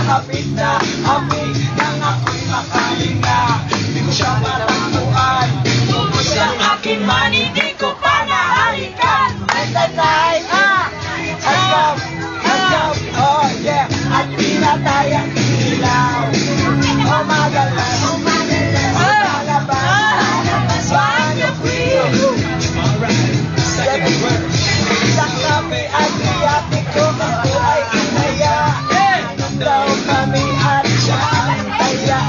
nakapit na amoy nang ako'y makalinga. Di ko siya matakbuhan, tubos ang aking money, di ko pa nahalikan. At the night, oh yeah, at pinatay ang ilaw. Oh madalas, lalabas, banyo queen. Sa kape at iyatik ko, ako ay inaya. Anong daw kami at siya ang taya.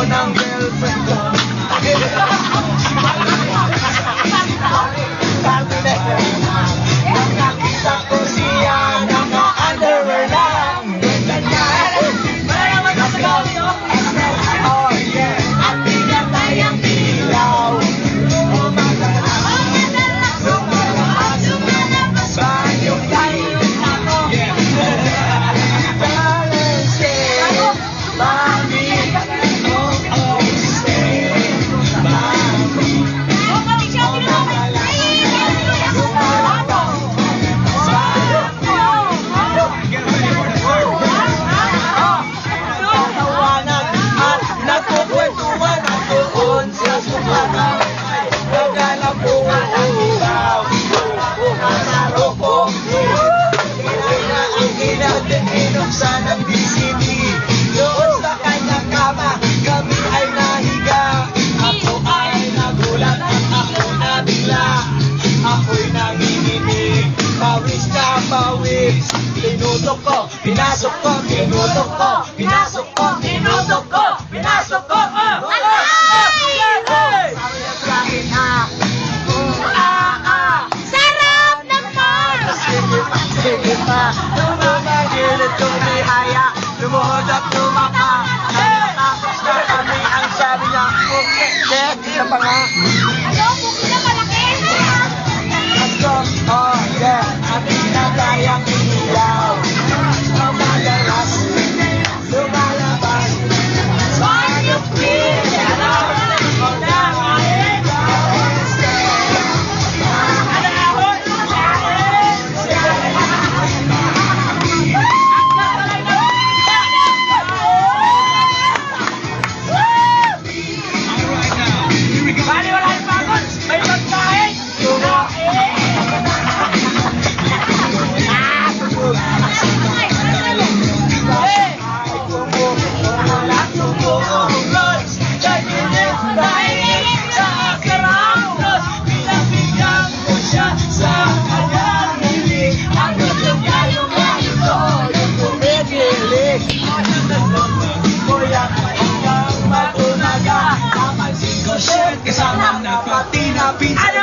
Ng girlfriend ko. Nakita ko siya naka-underwear lang. Oh yeah, at pinatay ang ilaw. Oh madalas, lumalabas, banyo tayo. Binuksan ang DCD, doon sa kanyang kama, kami ay nahiga. Ako ay nagulat at ako nabigla. Ako'y nanginginig, pawis na pawis. Tinutok ko, pinasok ko, tinutok ko, pinasok ko, tinutok ko, pinasok ko. Sarap ng Mars! Sige pa, gilid kong nihaya, lumuhod at lumaka. Tapos na kami ang sabi niya, okay, sa panga. Ano? Buki na malaki! Let's go, oh yeah, at pinatay ang ilaw. Oh madalas, lumalabas, banyo queen. Kasama na pati na pinsa.